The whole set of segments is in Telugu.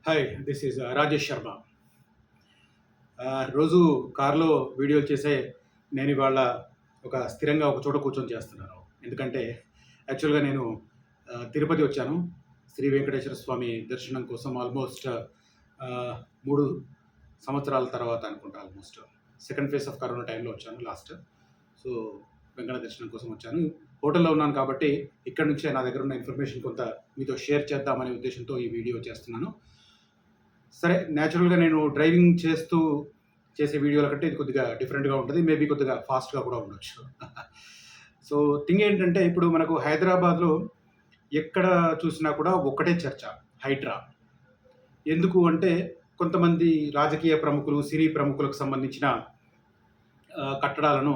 Hi, this is Rajesh Sharma. రోజు కారులో వీడియోలు చేసే నేను ఇవాళ స్థిరంగా ఒక చోట కూర్చొని చేస్తున్నాను. ఎందుకంటే యాక్చువల్‌గా నేను తిరుపతి వచ్చాను. శ్రీ వెంకటేశ్వర స్వామి దర్శనం కోసం ఆల్మోస్ట్ 3 సంవత్సరాల తర్వాత అనుకుంటా. Almost second phase of corona టైంలో వచ్చాను లాస్ట్. సో, వెంకన్న దర్శనం కోసం వచ్చాను. హోటల్‌లో ఉన్నాను కాబట్టి ఇక్కడి నుంచే నా దగ్గర ఉన్న ఇన్ఫర్మేషన్ కొంత మీతో షేర్ చేద్దామనే ఉద్దేశంతో ఈ వీడియో చేస్తున్నాను. సరే, నేచురల్‌గా నేను డ్రైవింగ్ చేస్తూ చేసే వీడియోల కంటే ఇది కొద్దిగా డిఫరెంట్‌గా ఉంటది. మేబీ కొద్దిగా ఫాస్ట్‌గా కూడా ఉండొచ్చు. సో, థింగ్ ఏంటంటే ఇప్పుడు మనకు హైదరాబాద్‌లో ఎక్కడ చూసినా కూడా ఒక్కటే చర్చ, హైడ్రా. ఎందుకు అంటే కొంతమంది రాజకీయ ప్రముఖులు, సినీ ప్రముఖులకు సంబంధించిన కట్టడాలను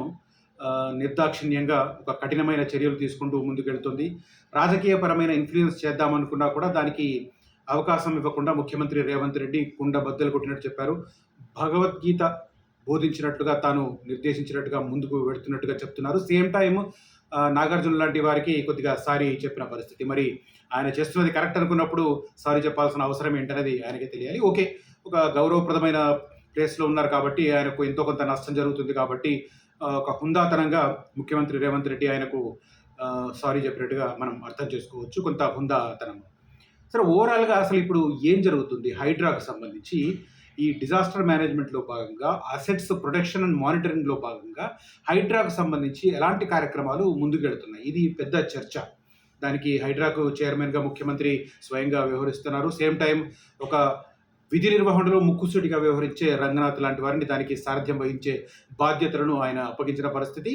నిర్దాక్షిణ్యంగా ఒక కఠినమైన చర్యలు తీసుకుంటూ ముందుకెళ్తుంది. రాజకీయపరమైన ఇన్‌ఫ్లూయెన్స్ చేద్దామనుకున్నా కూడా దానికి అవకాశం ఇవ్వకుండా ముఖ్యమంత్రి రేవంత్ రెడ్డి కుండ బద్దలు కొట్టినట్టు చెప్పారు. భగవద్గీత బోధించినట్లుగా, తాను నిర్దేశించినట్టుగా ముందుకు వెడుతున్నట్టుగా చెప్తున్నారు. సేమ్ టైమ్ నాగార్జున లాంటి వారికి కొద్దిగా సారీ చెప్పిన పరిస్థితి. మరి ఆయన చేస్తున్నది కరెక్ట్ అనుకున్నప్పుడు సారీ చెప్పాల్సిన అవసరం ఏంటనేది ఆయనకే తెలియాలి. ఓకే, ఒక గౌరవప్రదమైన ప్లేస్‌లో ఉన్నారు కాబట్టి ఆయనకు ఎంతో కొంత నష్టం జరుగుతుంది కాబట్టి ఒక హుందాతనంగా ముఖ్యమంత్రి రేవంత్ రెడ్డి ఆయనకు సారీ చెప్పినట్టుగా మనం అర్థం చేసుకోవచ్చు. కొంత హుందాతనం. సరే, ఓవరాల్‌గా అసలు ఇప్పుడు ఏం జరుగుతుంది హైడ్రాకు సంబంధించి? ఈ డిజాస్టర్ మేనేజ్మెంట్‌లో భాగంగా, అసెట్స్ ప్రొటెక్షన్ అండ్ మానిటరింగ్‌లో భాగంగా హైడ్రాకు సంబంధించి ఎలాంటి కార్యక్రమాలు ముందుకెళ్తున్నాయి? ఇది పెద్ద చర్చ. దానికి హైడ్రాకు చైర్మన్‌గా ముఖ్యమంత్రి స్వయంగా వ్యవహరిస్తున్నారు. సేమ్ టైమ్ ఒక విధి నిర్వహణలో ముక్కుసూటిగా వ్యవహరించే రంగనాథ్ లాంటి వారిని దానికి సారథ్యం వహించే బాధ్యతలను ఆయన అప్పగించిన పరిస్థితి.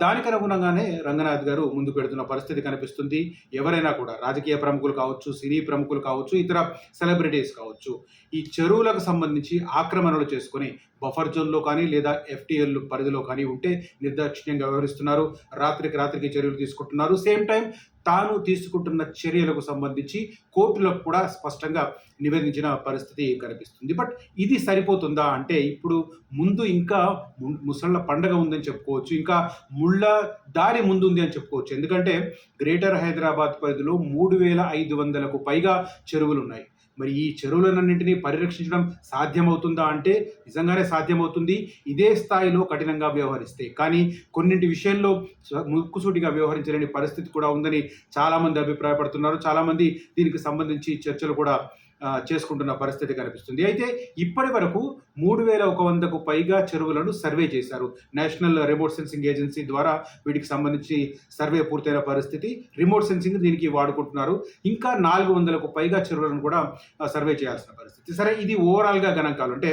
దానికి అనుగుణంగానే రంగనాథ్ గారు ముందుకు వెడుతున్న పరిస్థితి కనిపిస్తుంది. ఎవరైనా కూడా రాజకీయ ప్రముఖులు కావచ్చు, సినీ ప్రముఖులు కావచ్చు, ఇతర సెలబ్రిటీస్ కావచ్చు, ఈ చెరువులకు సంబంధించి ఆక్రమణలు చేసుకొని బఫర్ జోన్‌లో కానీ లేదా ఎఫ్‌టీఎల్ పరిధిలో కానీ ఉంటే నిర్దాక్షిణ్యంగా వ్యవహరిస్తున్నారు. రాత్రికి చర్యలు తీసుకుంటున్నారు. సేమ్ టైమ్ తాను తీసుకుంటున్న చర్యలకు సంబంధించి కోర్టులకు కూడా స్పష్టంగా నివేదించిన పరిస్థితి కనిపిస్తుంది. బట్ ఇది సరిపోతుందా అంటే ఇప్పుడు ముందు ఇంకా ముసళ్ళ పండగ ఉందని చెప్పుకోవచ్చు. ఇంకా ముళ్ళ దారి ముందుంది అని చెప్పుకోవచ్చు. ఎందుకంటే గ్రేటర్ హైదరాబాద్ పరిధిలో 3,500కు పైగా చెరువులున్నాయి. మరి ఈ చెరువులన్నింటినీ పరిరక్షించడం సాధ్యమవుతుందా అంటే నిజంగానే సాధ్యమవుతుంది, ఇదే స్థాయిలో కఠినంగా వ్యవహరిస్తే. కానీ కొన్నింటి విషయంలో ముక్కుసూటిగా వ్యవహరించలేని పరిస్థితి కూడా ఉందని చాలామంది అభిప్రాయపడుతున్నారు. చాలామంది దీనికి సంబంధించి చర్చలు కూడా చేసుకుంటున్న పరిస్థితి కనిపిస్తుంది. అయితే ఇప్పటి వరకు 3,100కు పైగా చెరువులను సర్వే చేశారు. నేషనల్ రిమోట్ సెన్సింగ్ ఏజెన్సీ ద్వారా వీటికి సంబంధించి సర్వే పూర్తయిన పరిస్థితి. రిమోట్ సెన్సింగ్ దీనికి వాడుకుంటున్నారు. ఇంకా 400కు పైగా చెరువులను కూడా సర్వే చేయాల్సిన పరిస్థితి. సరే, ఇది ఓవరాల్‌గా గణాంకాలు. అంటే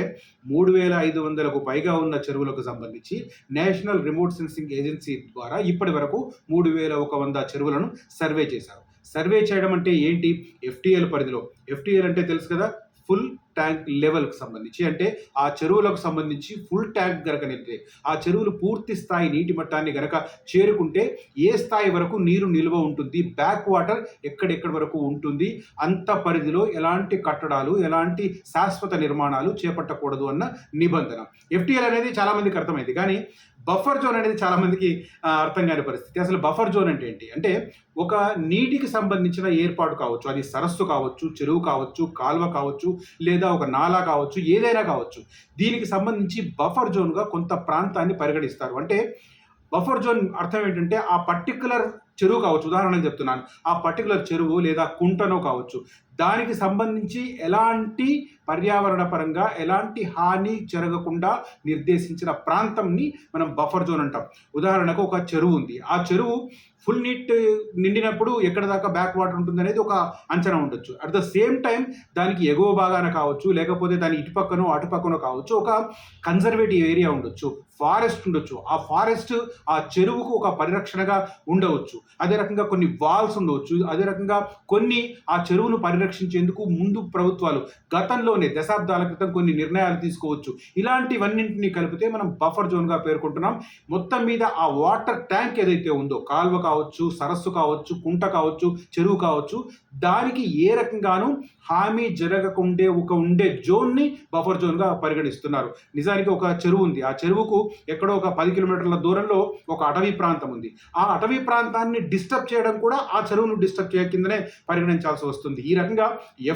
3,500కు పైగా ఉన్న చెరువులకు సంబంధించి నేషనల్ రిమోట్ సెన్సింగ్ ఏజెన్సీ ద్వారా ఇప్పటి వరకు 3,100 చెరువులను సర్వే చేశారు. సర్వే చేయడం అంటే ఏంటి? ఎఫ్‌టీఎల్ పరిధిలో. ఎఫ్‌టీఎల్ అంటే తెలుసు కదా, ఫుల్ ట్యాంక్ లెవెల్‌కి సంబంధించి. అంటే ఆ చెరువులకు సంబంధించి ఫుల్ ట్యాంక్ గనక నిండితే, ఆ చెరువులు పూర్తి స్థాయి నీటి మట్టాన్ని గనక చేరుకుంటే ఏ స్థాయి వరకు నీరు నిల్వ ఉంటుంది, బ్యాక్ వాటర్ ఎక్కడెక్కడి వరకు ఉంటుంది, అంత పరిధిలో ఎలాంటి కట్టడాలు, ఎలాంటి శాశ్వత నిర్మాణాలు చేపట్టకూడదు అన్న నిబంధన. ఎఫ్‌టీఎల్ అనేది చాలా మందికి అర్థమైంది. కానీ బఫర్ జోన్ అనేది చాలా మందికి అర్థం కాని పరిస్థితి. అసలు బఫర్ జోన్ అంటే ఏంటి? అంటే ఒక నీటికి సంబంధించిన ఏర్పాటు కావచ్చు, అది సరస్సు కావచ్చు, చెరువు కావచ్చు, కాలువ కావచ్చు, లేదా ఒక నాలా కావచ్చు, ఏదైనా కావచ్చు. దీనికి సంబంధించి బఫర్ జోన్‌గా కొంత ప్రాంతాన్ని పరిగణిస్తారు. అంటే బఫర్ జోన్ అర్థం ఏంటంటే ఆ పర్టిక్యులర్ చెరువు కావచ్చు, ఉదాహరణకు చెప్తున్నాను, ఆ పర్టిక్యులర్ చెరువు లేదా కుంటనో కావచ్చు, దానికి సంబంధించి ఎలాంటి పర్యావరణ పరంగా ఎలాంటి హాని జరగకుండా నిర్దేశించిన ప్రాంతంని మనం బఫర్ జోన్ అంటాం. ఉదాహరణకు ఒక చెరువు ఉంది. ఆ చెరువు ఫుల్ నిండినప్పుడు ఎక్కడ దాకా బ్యాక్ వాటర్ ఉంటుంది అనేది ఒక అంచనా ఉండొచ్చు. అట్ ద సేమ్ టైం దానికి ఎగువ భాగాన కావచ్చు, లేకపోతే దాని ఇటుపక్కనో అటుపక్కనో కావచ్చు, ఒక కన్జర్వేటివ్ ఏరియా ఉండొచ్చు, ఫారెస్ట్ ఉండొచ్చు. ఆ ఫారెస్ట్ ఆ చెరువుకు ఒక పరిరక్షణగా ఉండవచ్చు. అదే రకంగా కొన్ని వాల్స్ ఉండవచ్చు. అదే రకంగా కొన్ని ఆ చెరువును పరిరక్షించేందుకు ముందు ప్రభుత్వాలు గతంలోనే దశాబ్దాల క్రితం కొన్ని నిర్ణయాలు తీసుకోవచ్చు. ఇలాంటివన్నింటినీ కలిపితే మనం బఫర్ జోన్గా పేర్కొంటున్నాం. మొత్తం మీద ఆ వాటర్ ట్యాంక్ ఏదైతే ఉందో, కాల్వ కావచ్చు, సరస్సు కావచ్చు, కుంట కావచ్చు, చెరువు కావచ్చు, దానికి ఏ రకంగానూ హామీ జరగకుండే ఉండే జోన్ని బఫర్ జోన్గా పరిగణిస్తున్నారు. నిజానికి ఒక చెరువు ఉంది. ఆ చెరువుకు ఎక్కడో ఒక 10 కిలోమీటర్ల దూరంలో ఒక అటవీ ప్రాంతం ఉంది. ఆ అటవీ ప్రాంతాన్ని డిస్టర్బ్ చేయడం కూడా ఆ చెరువును డిస్టర్బ్ చేయ కిందనే పరిగణించాల్సి వస్తుంది. ఈ రకంగా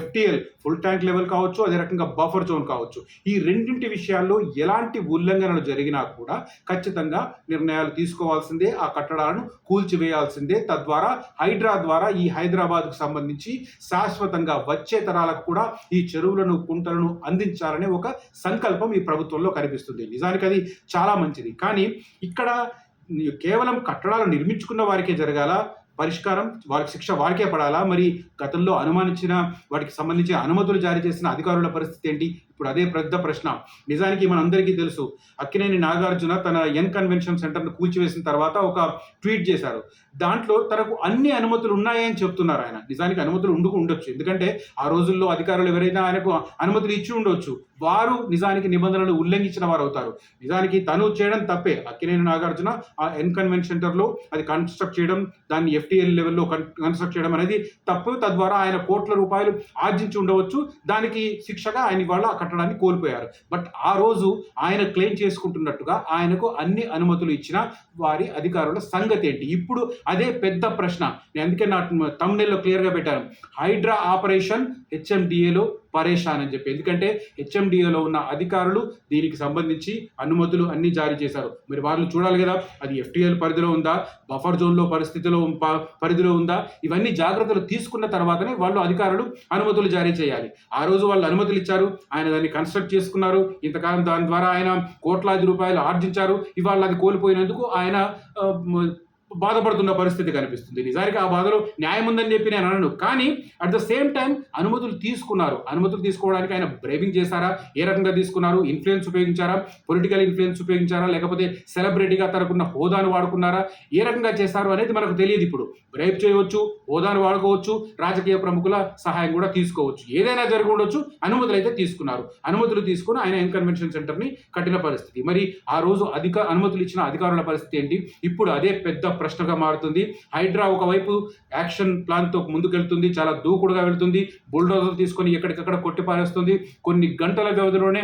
FTL ఫుల్ ట్యాంక్ లెవెల్ కావచ్చు, అదే రకంగా బఫర్ జోన్ కావచ్చు, ఈ రెండింటి విషయాల్లో ఎలాంటి ఉల్లంఘనలు జరిగినా కూడా ఖచ్చితంగా నిర్ణయాలు తీసుకోవాల్సిందే, ఆ కట్టడాలను కూల్చివేయాల్సిందే. తద్వారా హైడ్రా ద్వారా ఈ హైదరాబాద్కు సంబంధించి శాశ్వతంగా వచ్చే తరాలకు కూడా ఈ చెరువులను, కుంటలను అందించాలనే ఒక సంకల్పం ఈ ప్రభుత్వంలో కనిపిస్తుంది. నిజానికి అది చాలా మంచిది. కానీ ఇక్కడ కేవలం కట్టడాలు నిర్మించుకున్న వారికే జరగాల పరిష్కారం, వారికి శిక్ష వారికే పడాలా? మరి గతంలో అనుమానించిన వాటికి సంబంధించిన అనుమతులు జారీ చేసిన అధికారుల పరిస్థితి ఏంటి? ఇప్పుడు అదే పెద్ద ప్రశ్న. నిజానికి మనందరికీ తెలుసు, అక్కినేని నాగార్జున తన ఎన్ కన్వెన్షన్ సెంటర్ను కూల్చివేసిన తర్వాత ఒక ట్వీట్ చేశారు. దాంట్లో తనకు అన్ని అనుమతులు ఉన్నాయని చెప్తున్నారు ఆయన. నిజానికి అనుమతులు ఉండొచ్చు, ఎందుకంటే ఆ రోజుల్లో అధికారులు ఎవరైనా ఆయనకు అనుమతులు ఇచ్చి ఉండొచ్చు. వారు నిజానికి నిబంధనలు ఉల్లంఘించిన వారు అవుతారు. నిజానికి తను చేయడం తప్పే. అక్కినేని నాగార్జున ఆ ఎన్ కన్వెన్షన్ సెంటర్లో అది కన్స్ట్రక్ట్ చేయడం, దాన్ని FTL లెవెల్లో కన్స్ట్రక్ట్ చేయడం అనేది తప్పు. తద్వారా ఆయన కోట్ల రూపాయలు ఆర్జించి ఉండవచ్చు. దానికి శిక్షగా ఆయన వాళ్ళ కట్టడాన్ని కోల్పోయారు. బట్ ఆ రోజు ఆయన క్లెయిమ్ చేసుకుంటున్నట్టుగా ఆయనకు అన్ని అనుమతులు ఇచ్చిన వారి అధికారుల సంగతి ఏంటి? ఇప్పుడు అదే పెద్ద ప్రశ్న. నేను అందుకే నా తమ్నెల్లో క్లియర్గా పెట్టాను, హైడ్రా ఆపరేషన్ HMDAలో పరేషాన్ అని చెప్పి. ఎందుకంటే HMDAలో ఉన్న అధికారులు దీనికి సంబంధించి అనుమతులు అన్ని జారీ చేశారు. మరి వాళ్ళు చూడాలి కదా, అది FTL పరిధిలో ఉందా, బఫర్ జోన్లో పరిధిలో ఉందా? ఇవన్నీ జాగ్రత్తలు తీసుకున్న తర్వాతనే వాళ్ళు అధికారులు అనుమతులు జారీ చేయాలి. ఆ రోజు వాళ్ళు అనుమతులు ఇచ్చారు, ఆయన దాన్ని కన్స్ట్రక్ట్ చేసుకున్నారు, ఇంతకాలం దాని ద్వారా ఆయన కోట్లాది రూపాయలు ఆర్జించారు. ఇవాళ అది కోల్పోయినందుకు ఆయన బాధపడుతున్న పరిస్థితి కనిపిస్తుంది. నిజానికి ఆ బాధలో న్యాయం ఉందని చెప్పి నేను అనను. కానీ అట్ ద సేమ్ టైం అనుమతులు తీసుకున్నారు. అనుమతులు తీసుకోవడానికి ఆయన బ్రైబింగ్ చేశారా? ఏ రకంగా తీసుకున్నారు? ఇన్ఫ్లుయెన్స్ ఉపయోగించారా? పొలిటికల్ ఇన్ఫ్లుయెన్స్ ఉపయోగించారా? లేకపోతే సెలబ్రిటీగా తనకున్న హోదాను వాడుకున్నారా? ఏ రకంగా చేశారు అనేది మనకు తెలియదు. ఇప్పుడు బ్రైబ్ చేయవచ్చు, హోదాను వాడుకోవచ్చు, రాజకీయ ప్రముఖుల సహాయం కూడా తీసుకోవచ్చు. ఏదైనా జరిగి ఉండొచ్చు. అనుమతులు అయితే తీసుకున్నారు. అనుమతులు తీసుకుని ఆయన ఎన్ కన్వెన్షన్ సెంటర్ని కట్టిన పరిస్థితి. మరి ఆ రోజు అనుమతులు ఇచ్చిన అధికారుల పరిస్థితి ఏంటి? ఇప్పుడు అదే పెద్ద ప్రశ్నగా మారుతుంది. హైడ్రా ఒకవైపు యాక్షన్ ప్లాన్తో ముందుకెళ్తుంది, చాలా దూకుడుగా వెళ్తుంది, బుల్డోజర్ తీసుకొని ఎక్కడికక్కడ కొట్టిపారేస్తుంది. కొన్ని గంటల వ్యవధిలోనే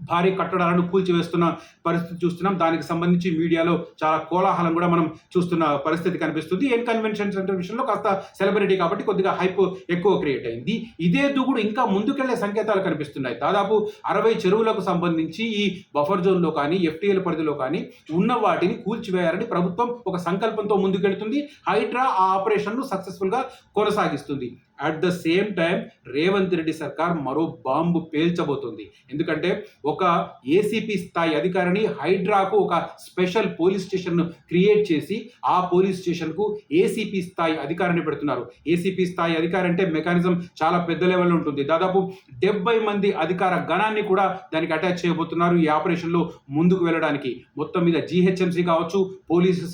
భారీ కట్టడాలను కూల్చివేస్తున్న పరిస్థితి చూస్తున్నాం. దానికి సంబంధించి మీడియాలో చాలా కోలాహలం కూడా మనం చూస్తున్న పరిస్థితి కనిపిస్తుంది. ఎన్ కన్వెన్షన్ సెంటర్ విషయంలో కాస్త సెలబ్రిటీ కాబట్టి కొద్దిగా హైప్ ఎక్కువ క్రియేట్ అయింది. ఇదే దూకుడు ఇంకా ముందుకెళ్లే సంకేతాలు కనిపిస్తున్నాయి. దాదాపు 60 చెరువులకు సంబంధించి ఈ బఫర్ జోన్లో కానీ FTL పరిధిలో కానీ ఉన్న వాటిని కూల్చివేయాలని ప్రభుత్వం ఒక సంకల్పంతో ముందుకెళ్తుంది. హైడ్రా ఆ ఆపరేషన్ను సక్సెస్ఫుల్గా కొనసాగిస్తుంది. At the same time Revanth Reddy సర్కార్ మరో బాంబు పేల్చబోతుంది. ఎందుకంటే ఒక ACP స్థాయి అధికారిని హైడ్రాకు ఒక స్పెషల్ పోలీస్ స్టేషన్ను క్రియేట్ చేసి ఆ పోలీస్ స్టేషన్కు ACP స్థాయి అధికారిని పెడుతున్నారు. ACP స్థాయి అధికారి అంటే మెకానిజం చాలా పెద్ద లెవెల్లో ఉంటుంది. దాదాపు 70 మంది అధికార గణాన్ని కూడా దానికి అటాచ్ చేయబోతున్నారు ఈ ఆపరేషన్లో ముందుకు వెళ్ళడానికి. మొత్తం మీద GHMC కావచ్చు, పోలీసు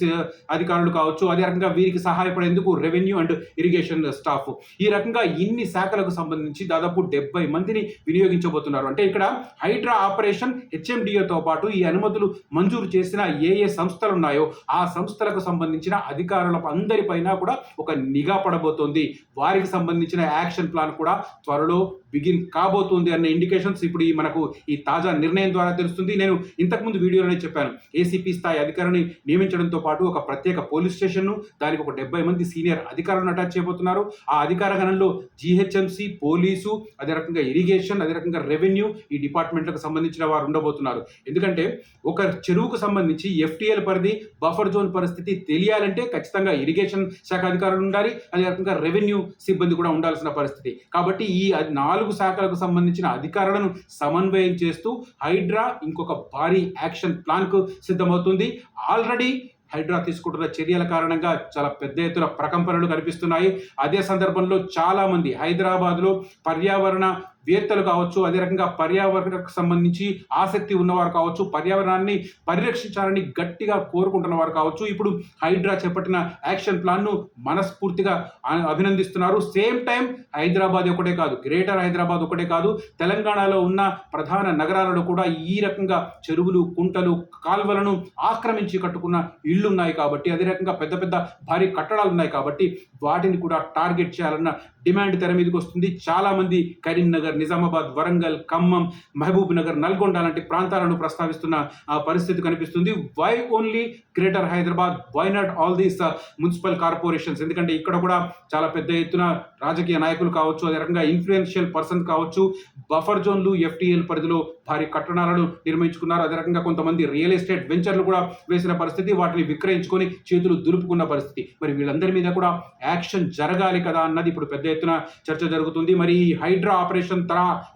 అధికారులు కావచ్చు, అదే రకంగా వీరికి సహాయపడేందుకు రెవెన్యూ అండ్ ఇరిగేషన్ స్టాఫ్, ఈ రకంగా ఇన్ని శాఖలకు సంబంధించి దాదాపు 70 మందిని వినియోగించబోతున్నారు. అంటే ఇక్కడ హైడ్రా ఆపరేషన్ HMDAతో పాటు ఈ అనుమతులు మంజూరు చేసిన ఏ సంస్థలు ఉన్నాయో ఆ సంస్థలకు సంబంధించిన అధికారుల అందరిపైన కూడా ఒక నిఘా పడబోతోంది. వారికి సంబంధించిన యాక్షన్ ప్లాన్ కూడా త్వరలో బిగిన్ కాబోతుంది అన్న ఇండికేషన్స్ ఇప్పుడు మనకు ఈ తాజా నిర్ణయం ద్వారా తెలుస్తుంది. నేను ఇంతకుముందు వీడియోలోనే చెప్పాను, ACP స్థాయి అధికారిని నియమించడంతో పాటు ఒక ప్రత్యేక పోలీస్ స్టేషన్ను, దానికి ఒక 70 మంది సీనియర్ అధికారులను అటాచ్ చేయబోతున్నారు. ఆ అధికార గణంలో GHMC, పోలీసు, అదే రకంగా ఇరిగేషన్, అదే రకంగా రెవెన్యూ, ఈ డిపార్ట్మెంట్లకు సంబంధించిన వారు ఉండబోతున్నారు. ఎందుకంటే ఒక చెరువుకు సంబంధించి FTL పరిధి, బఫర్ జోన్ పరిస్థితి తెలియాలంటే ఖచ్చితంగా ఇరిగేషన్ శాఖ అధికారులు ఉండాలి, అదే రకంగా రెవెన్యూ సిబ్బంది కూడా ఉండాల్సిన పరిస్థితి. కాబట్టి ఈ 4 శాఖలకు సంబంధించిన అధికారులను సమన్వయం చేస్తూ హైడ్రా ఇంకొక భారీ యాక్షన్ ప్లాన్కు సిద్ధమవుతుంది. ఆల్రెడీ హైడ్రా తీసుకుంటున్న చర్యల కారణంగా చాలా పెద్ద ఎత్తున ప్రకంపనలు కనిపిస్తున్నాయి. అదే సందర్భంలో చాలా మంది హైదరాబాద్లో పర్యావరణ వేత్తలు కావచ్చు, అదే రకంగా పర్యావరణకు సంబంధించి ఆసక్తి ఉన్నవారు కావచ్చు, పర్యావరణాన్ని పరిరక్షించాలని గట్టిగా కోరుకుంటున్న వారు కావచ్చు, ఇప్పుడు హైడ్రా చేపట్టిన యాక్షన్ ప్లాన్ను మనస్ఫూర్తిగా అభినందిస్తున్నారు. సేమ్ టైం హైదరాబాద్ ఒకటే కాదు, గ్రేటర్ హైదరాబాద్ ఒకటే కాదు, తెలంగాణలో ఉన్న ప్రధాన నగరాలలో కూడా ఈ రకంగా చెరువులు, కుంటలు, కాల్వలను ఆక్రమించి కట్టుకున్న ఇళ్ళు ఉన్నాయి కాబట్టి, అదే రకంగా పెద్ద పెద్ద భారీ కట్టడాలు ఉన్నాయి కాబట్టి వాటిని కూడా టార్గెట్ చేయాలన్న డిమాండ్ తెర మీదకి వస్తుంది. చాలా మంది కరీంనగర్, నిజామాబాద్, వరంగల్, ఖమ్మం, మహబూబ్ నగర్, నల్గొండ లాంటి ప్రాంతాలను ప్రస్తావిస్తున్న పరిస్థితి కనిపిస్తుంది. Why only greater Hyderabad, why not all these municipal corporations? ఎందుకంటే ఇక్కడ కూడా చాలా పెద్ద ఎత్తున రాజకీయ నాయకులు కావచ్చు, అదే రకంగా ఇన్ఫ్లుయెన్షియల్ పర్సన్ కావచ్చు, బఫర్ జోన్లు, ఎఫ్టీఎల్ పరిధిలో భారీ కట్టడాలను నిర్మించుకున్నారు. అదే రకంగా కొంతమంది రియల్ ఎస్టేట్ వెంచర్లు కూడా వేసిన పరిస్థితి, వాటిని విక్రయించుకొని చేతులు దులుపుకున్న పరిస్థితి. మరి వీళ్ళందరి మీద కూడా యాక్షన్ జరగాలి కదా అన్నది ఇప్పుడు పెద్ద ఎత్తున చర్చ జరుగుతుంది. మరి ఈ హైడ్రా ఆపరేషన్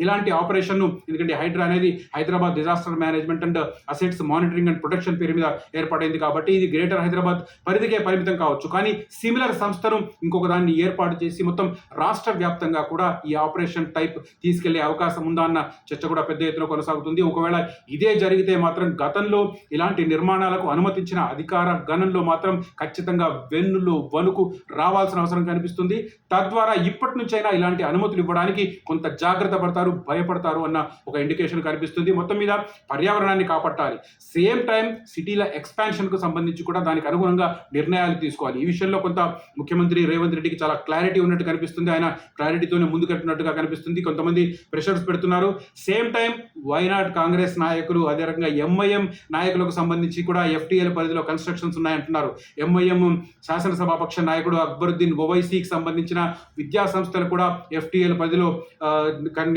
ఇలాంటి ఆపరేషన్, ఎందుకంటే హైడ్రా అనేది Hyderabad disaster management and assets monitoring and protection పేరు మీద ఏర్పాటైంది కాబట్టి ఇది గ్రేటర్ హైదరాబాద్ పరిధికే పరిమితం కావచ్చు. కానీ సిమిలర్ సంస్థను ఇంకొక దాన్ని ఏర్పాటు చేసి మొత్తం రాష్ట్ర వ్యాప్తంగా కూడా ఈ ఆపరేషన్ టైప్ తీసుకెళ్లే అవకాశం ఉందా అన్న చర్చ కూడా పెద్ద ఎత్తున కొనసాగుతుంది. ఒకవేళ ఇదే జరిగితే మాత్రం గతంలో ఇలాంటి నిర్మాణాలకు అనుమతించిన అధికార గణంలో మాత్రం ఖచ్చితంగా వెన్నులు వణుకు రావాల్సిన అవసరం కనిపిస్తుంది. తద్వారా ఇప్పటి నుంచైనా ఇలాంటి అనుమతులు ఇవ్వడానికి కొంత జాగ్రత్త పడతారు, భయపడతారు అన్న ఒక ఇండికేషన్ కనిపిస్తుంది. మొత్తం మీద పర్యావరణాన్ని కాపాడాలి, సేమ్ టైం సిటీల ఎక్స్పాన్షన్ కు సంబంధించి కూడా దానికి అనుగుణంగా నిర్ణయాలు తీసుకోవాలి. ఈ విషయంలో కొంత ముఖ్యమంత్రి రేవంత్ రెడ్డికి చాలా క్లారిటీ ఉన్నట్టు కనిపిస్తుంది. ఆయన క్లారిటీతోనే ముందుకెట్టినట్టుగా కనిపిస్తుంది. కొంతమంది ప్రెషర్స్ పెడుతున్నారు. సేమ్ టైం వైనాడ్ కాంగ్రెస్ నాయకులు, అదే రకంగా ఎంఐఎం నాయకులకు సంబంధించి కూడా ఎఫ్టీఎల్ పరిధిలో కన్స్ట్రక్షన్స్ ఉన్నాయంటున్నారు. ఎంఐఎం శాసనసభాపక్ష నాయకుడు అక్బరుద్దీన్ ఓవైసీకి సంబంధించిన విద్యా సంస్థలు కూడా ఎఫ్టీఎల్ పరిధిలో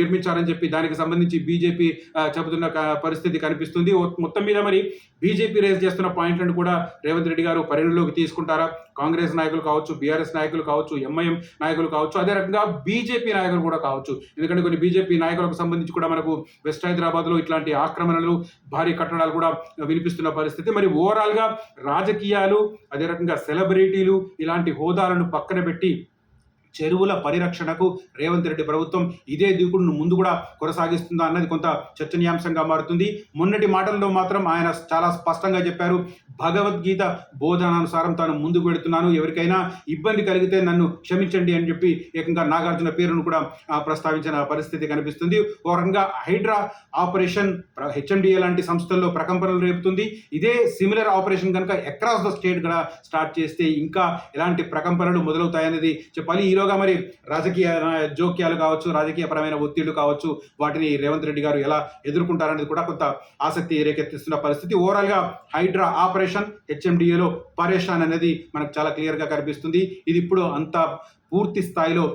నిర్మించారని చెప్పి దానికి సంబంధించి బీజేపీ చెబుతున్న పరిస్థితి కనిపిస్తుంది. మొత్తం మీద మరి బీజేపీ రేజ్ చేస్తున్న పాయింట్లను కూడా రేవంత్ రెడ్డి గారు పరిగణలోకి తీసుకుంటారా? కాంగ్రెస్ నాయకులు కావచ్చు, బీఆర్ఎస్ నాయకులు కావచ్చు, ఎంఐఎం నాయకులు కావచ్చు, అదే రకంగా బీజేపీ నాయకులు కూడా కావచ్చు. ఎందుకంటే కొన్ని బీజేపీ నాయకులకు సంబంధించి కూడా మనకు వెస్ట్ హైదరాబాద్లో ఇట్లాంటి ఆక్రమణలు, భారీ కట్టడాలు కూడా వినిపిస్తున్న పరిస్థితి. మరి ఓవరాల్గా రాజకీయాలు, అదే రకంగా సెలబ్రిటీలు ఇలాంటి హోదాలను పక్కన పెట్టి చెరువుల పరిరక్షణకు రేవంత్ రెడ్డి ప్రభుత్వం ఇదే దూకుడును ముందు కూడా కొనసాగిస్తుందా అన్నది కొంత చర్చనీయాంశంగా మారుతుంది. మొన్నటి మాటల్లో మాత్రం ఆయన చాలా స్పష్టంగా చెప్పారు, భగవద్గీత బోధనానుసారం తాను ముందుకు వెళుతున్నాను, ఎవరికైనా ఇబ్బంది కలిగితే నన్ను క్షమించండి అని చెప్పి ఏకంగా నాగార్జున పేరును కూడా ప్రస్తావించిన పరిస్థితి కనిపిస్తుంది. ఓ రకంగా హైడ్రా ఆపరేషన్ హెచ్ఎండిఏ లాంటి సంస్థల్లో ప్రకంపనలు రేపుతుంది. ఇదే సిమిలర్ ఆపరేషన్ కనుక అక్రాస్ ద స్టేట్ కూడా స్టార్ట్ చేస్తే ఇంకా ఎలాంటి ప్రకంపనలు మొదలవుతాయనేది చెప్పాలి. ఈలోగా మరి రాజకీయ జోక్యాలు కావచ్చు, రాజకీయపరమైన ఒత్తిళ్లు కావచ్చు, వాటిని రేవంత్ రెడ్డి గారు ఎలా ఎదుర్కొంటారనేది కూడా కొంత ఆసక్తి రేకెత్తిస్తున్న పరిస్థితి. ఓవరాల్గా హైడ్రా ఆపరేషన్ హెచ్ఎండిఏలో పరేషాన్ అనేది మనకు చాలా క్లియర్గా కనిపిస్తుంది. ఇది ఇప్పుడు అంత పూర్తి స్థాయిలో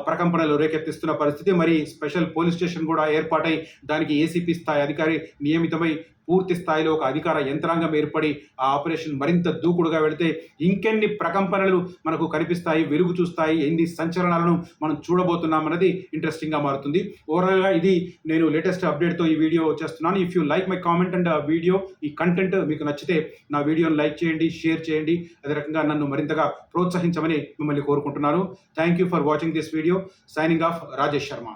ప్రకంపనలు రేకెత్తిస్తున్న పరిస్థితి. మరి స్పెషల్ పోలీస్ స్టేషన్ కూడా ఏర్పాటై దానికి ఏసీపీ స్థాయి అధికారి నియమితమై పూర్తి స్థాయిలో ఒక అధికార యంత్రాంగం ఏర్పడి ఆ ఆపరేషన్ మరింత దూకుడుగా వెళితే ఇంకెన్ని ప్రకంపనలు మనకు కనిపిస్తాయి, వెలుగు చూస్తాయి, ఎన్ని సంచలనాలను మనం చూడబోతున్నామన్నది ఇంట్రెస్టింగ్గా మారుతుంది. ఓవరాల్గా ఇది నేను లేటెస్ట్ అప్డేట్తో ఈ వీడియో చేస్తున్నాను. If you like my comment and video, ఈ కంటెంట్ మీకు నచ్చితే నా వీడియోని లైక్ చేయండి, షేర్ చేయండి, అదే రకంగా నన్ను మరింతగా ప్రోత్సహించమని మిమ్మల్ని కోరుకుంటున్నాను. Thank you for watching this video. Signing off, Rajesh Sharma.